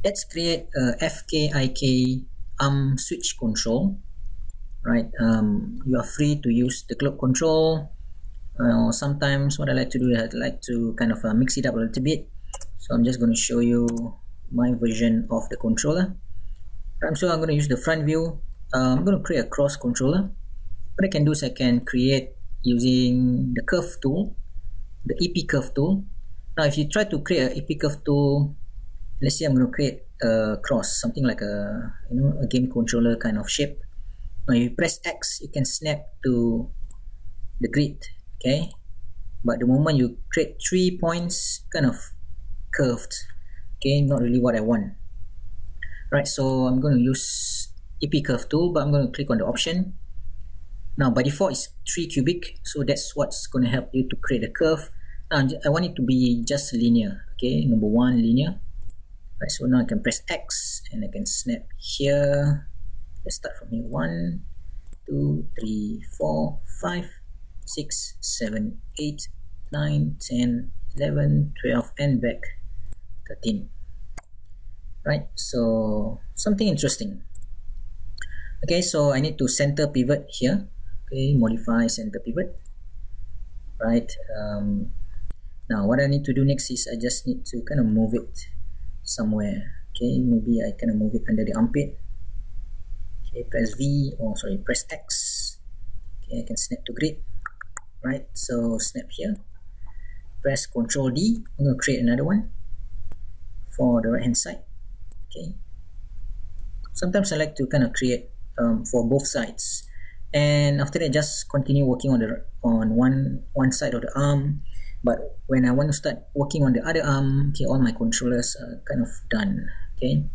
let's create a FKIK Arm switch control. Right, you are free to use the globe control. Sometimes what I like to do is I like to kind of mix it up a little bit. So I'm just going to show you my version of the controller. So I'm going to use the front view. I'm going to create a cross controller. What I can do is I can create using the curve tool, the EP curve tool. Now if you try to create an EP curve tool, let's say I'm going to create a cross, something like a a game controller kind of shape. Now you press X, you can snap to the grid, okay? But the moment you create 3 points, kind of curved, okay, not really what I want. Right, so I'm going to use EP curve tool, but I'm going to click on the option. Now by default it's 3 cubic, so that's what's going to help you to create a curve. Now I want it to be just linear, okay, number 1 linear. Right, so now I can press X and I can snap here. Let's start from here. 1, 2, 3, 4, 5, 6, 7, 8, 9, 10, 11, 12, and back 13. Right, so something interesting. Okay, so I need to center pivot here. Okay, modify center pivot. Right, now what I need to do next is I just need to kind of move it somewhere. Okay, maybe I kind of move it under the armpit. Okay, press V, or sorry, press X. Okay, I can snap to grid. Right, so snap here. Press Ctrl D. I'm going to create another one for the right hand side. Okay. Sometimes I like to kind of create for both sides, and after that just continue working on one side of the arm. But when I want to start working on the other arm, okay, all my controllers are kind of done. Okay.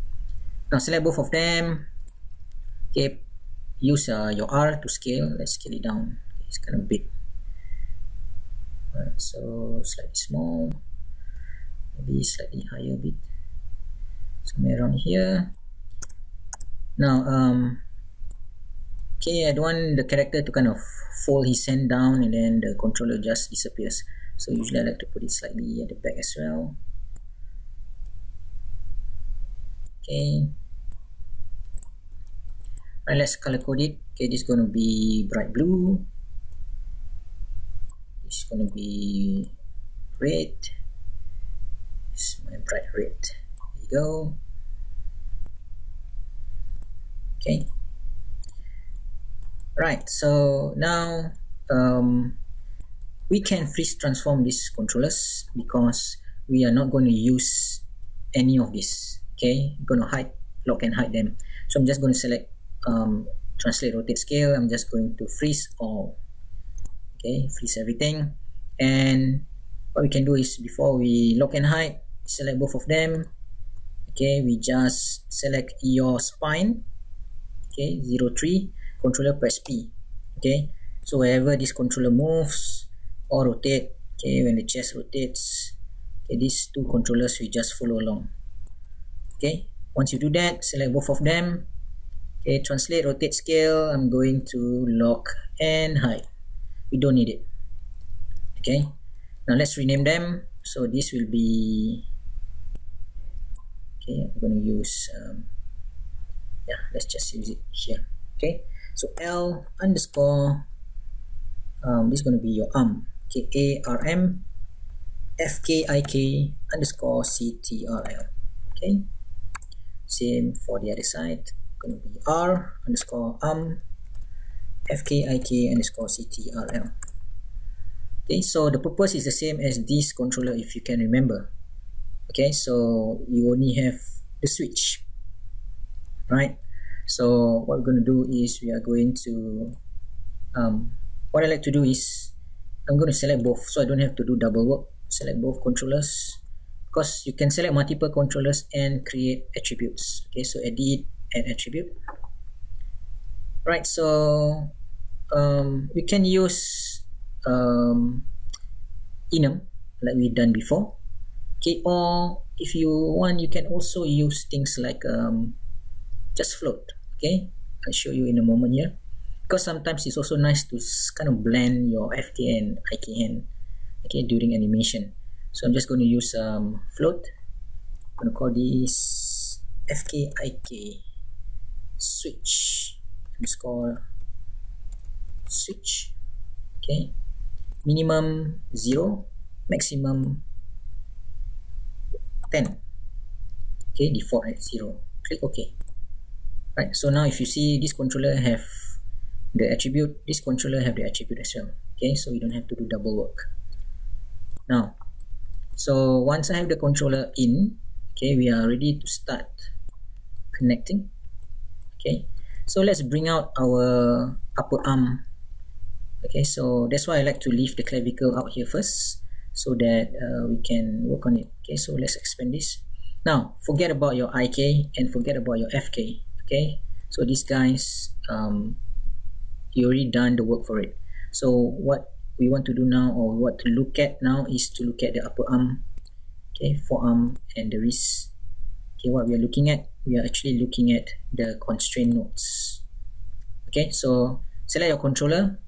Now select both of them. Okay. Use your R to scale. Let's scale it down. Okay, it's kind of big. Right, so slightly small, maybe slightly higher a bit, somewhere around here. Now okay, I don't want the character to kind of fold his hand down and then the controller just disappears, so usually I like to put it slightly at the back as well. Okay, right, let's color code it. Okay, this is going to be bright blue, it's going to be red, it's my bright red. There you go. Okay, right, so now we can freeze transform these controllers because we are not going to use any of this. Okay, I'm going to hide, lock and hide them. So I'm just going to select translate, rotate, scale. I'm just going to freeze all. Okay, freeze everything. And what we can do is, before we lock and hide, select both of them. Okay, we just select your spine. Okay, 03, controller, press P. Okay, so wherever this controller moves or rotate, okay, when the chest rotates, okay, these two controllers we just follow along. Okay, once you do that, select both of them. Okay, translate, rotate, scale. I'm going to lock and hide. We don't need it. Okay, now let's rename them. So this will be, okay, I'm going to use yeah, let's just use it here. Okay, so L underscore this is going to be your arm. Okay, ARM FKIK underscore CTRL. Okay, same for the other side. Going to be R underscore arm FKIK underscore CTRL. Okay, so the purpose is the same as this controller, if you can remember. Okay, so you only have the switch, right? So what we're going to do is we are going to what I like to do is I'm going to select both, so I don't have to do double work. Select both controllers, because you can select multiple controllers and create attributes. Okay, so edit, add attribute. Right, so we can use enum like we've done before. Okay, or if you want, you can also use things like just float. Okay, I'll show you in a moment here, because sometimes it's also nice to kind of blend your FK and IK hand, okay, during animation. So I'm just going to use float. I'm going to call this FKIK Switch underscore switch. Okay, minimum 0, maximum 10. Okay, default at 0. Click OK. Right, so now if you see this controller have the attribute, this controller have the attribute as well. Okay, so you don't have to do double work. Now, so once I have the controller in, okay, we are ready to start connecting. Okay, so let's bring out our upper arm. Okay, so that's why I like to leave the clavicle out here first, so that we can work on it. Okay, so let's expand this. Now, forget about your IK and forget about your FK. Okay, so these guys, you already done the work for it. So what we want to do now, or what to look at now, is to look at the upper arm, okay, forearm and the wrist. Okay, what we are looking at, we are actually looking at the constraint nodes. Okay, so select your controller,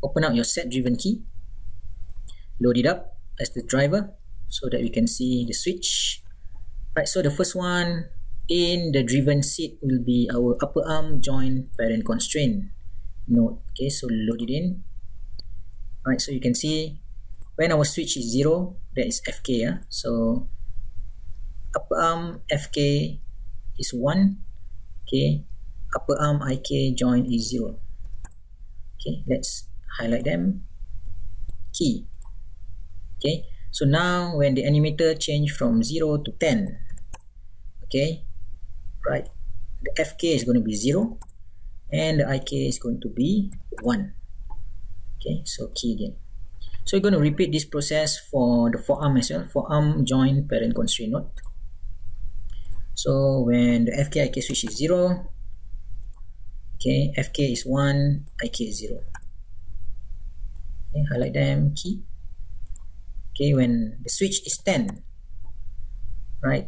open up your set driven key, load it up as the driver so that we can see the switch. Right, so the first one in the driven seat will be our upper arm joint parent constraint node. Okay, so load it in. Right, so you can see when our switch is 0, that is FK. Yeah? So upper arm FK is 1. Okay, upper arm IK joint is 0. Okay, let's highlight them. Key. Okay, so now when the animator change from 0 to 10, okay, right, the FK is going to be 0 and the IK is going to be 1. Okay, so key again. So you're going to repeat this process for the forearm as well, forearm joint parent constraint node. So when the FKIK switch is 0, okay, FK is 1, IK is 0. Okay, highlight them, key. Okay, when the switch is 10, right,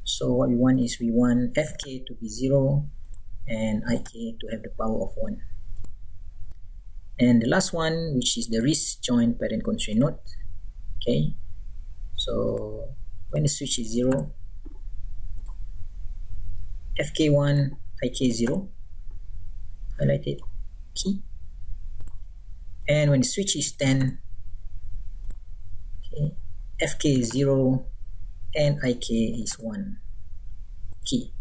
so what we want is we want FK to be 0 and IK to have the power of 1. And the last one, which is the wrist joint parent constraint node. Okay, so when the switch is 0, FK1, IK0, highlight it, key. And when the switch is 10, okay, FK is 0 and IK is 1, key.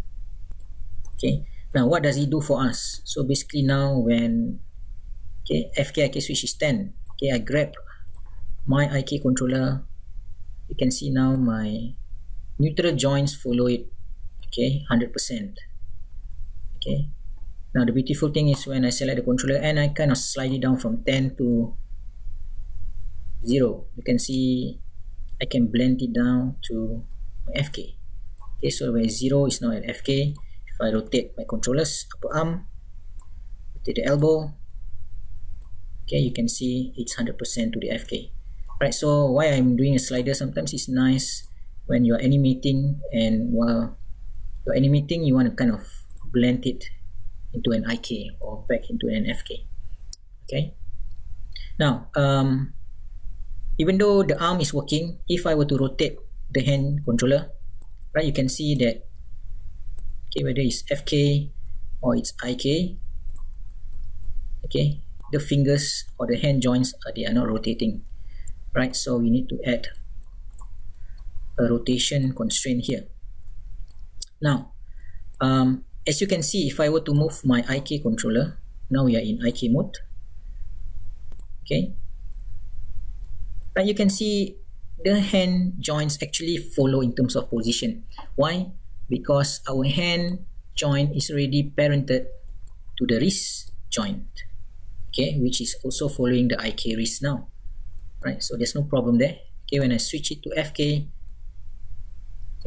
Okay, now what does it do for us? So basically now when, okay, FKIK switch is 10, okay, I grab my IK controller, you can see now my neutral joints follow it, okay, 100%. Okay, now the beautiful thing is when I select the controller and I kind of slide it down from 10 to 0, you can see I can blend it down to my FK. Okay, so where 0 is now at FK. If I rotate my controller's upper arm, rotate the elbow, okay, you can see it's 100% to the FK. Right, so why I'm doing a slider, sometimes it's nice when you're animating, and while you're animating you want to kind of blend it into an IK or back into an FK. Okay, now even though the arm is working, if I were to rotate the hand controller, right, you can see that, okay, whether it's FK or it's IK, okay, the fingers or the hand joints they are not rotating, right? So we need to add a rotation constraint here. Now as you can see, if I were to move my IK controller, now we are in IK mode, okay, right, you can see the hand joints actually follow in terms of position. Why? Because our hand joint is already parented to the wrist joint, okay, which is also following the IK wrist now, right? So there's no problem there. Okay, when I switch it to FK,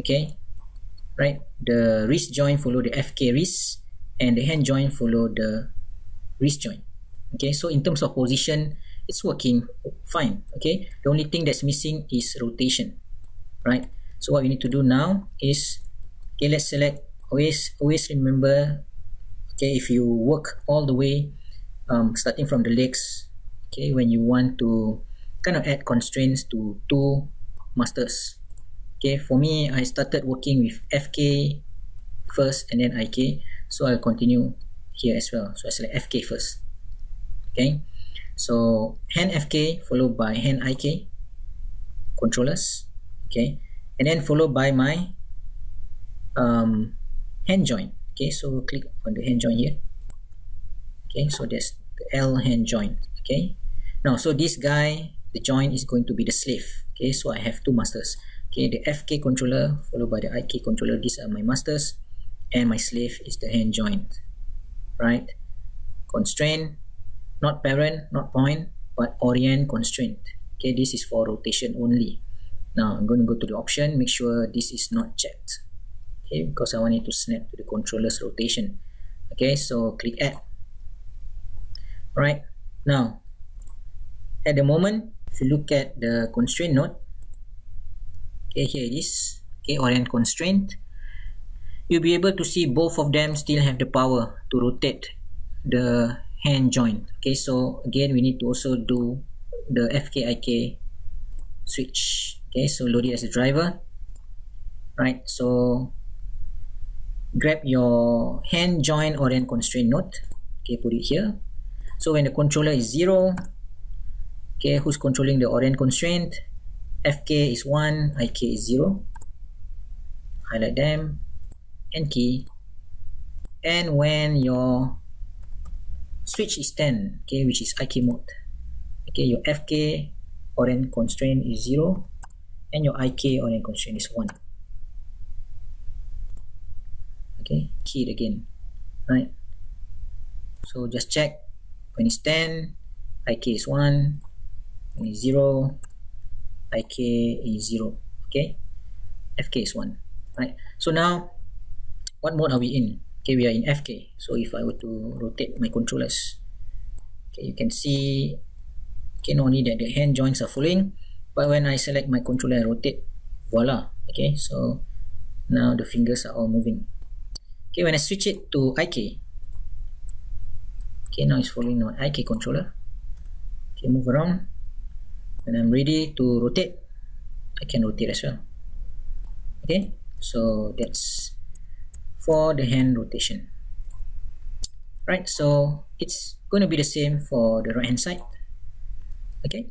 okay, right, the wrist joint follow the FK wrist and the hand joint follow the wrist joint. Okay, so in terms of position, it's working fine. Okay, the only thing that's missing is rotation, right? So what we need to do now is, okay, let's select, always remember, okay, if you work all the way starting from the legs, okay, when you want to kind of add constraints to two masters, Okay, for me, I started working with FK first and then IK, so I'll continue here as well. So I select FK first. Okay, so hand FK followed by hand IK controllers. Okay, and then followed by my hand joint. Okay, so click on the hand joint here. Okay, so that's the L hand joint. Okay, now so this guy, the joint is going to be the slave. Okay, so I have two masters. Okay, the FK controller followed by the IK controller, these are my masters, and my slave is the hand joint. Right, constraint, not parent, not point, but orient constraint. Okay, this is for rotation only. Now I'm going to go to the option, make sure this is not checked. Okay, because I want it to snap to the controller's rotation. Okay, so click add. Right, now at the moment, if you look at the constraint node, okay, here it is. Okay, orient constraint, you'll be able to see both of them still have the power to rotate the hand joint. Okay, so again we need to also do the FKIK switch. Okay, so load it as a driver. Right, so grab your hand joint orient constraint node. Okay, put it here. So when the controller is 0, okay, who's controlling the orient constraint? FK is 1, IK is 0. Highlight them and key. And when your switch is 10, okay, which is IK mode, okay, your FK orient constraint is 0 and your IK orient constraint is 1. Okay, key it again. Right, so just check. When it's 10, IK is 1. When it's 0, IK is 0. Okay, FK is 1. Right, so now what mode are we in? Okay, we are in FK. So if I were to rotate my controllers, okay, you can see, okay, not only that the hand joints are following, but when I select my controller and rotate, voila. Okay, so now the fingers are all moving. Okay, when I switch it to IK, okay, now it's following my IK controller. Okay, move around. When I'm ready to rotate, I can rotate as well. Okay, so that's for the hand rotation. Right, so it's going to be the same for the right hand side. Okay,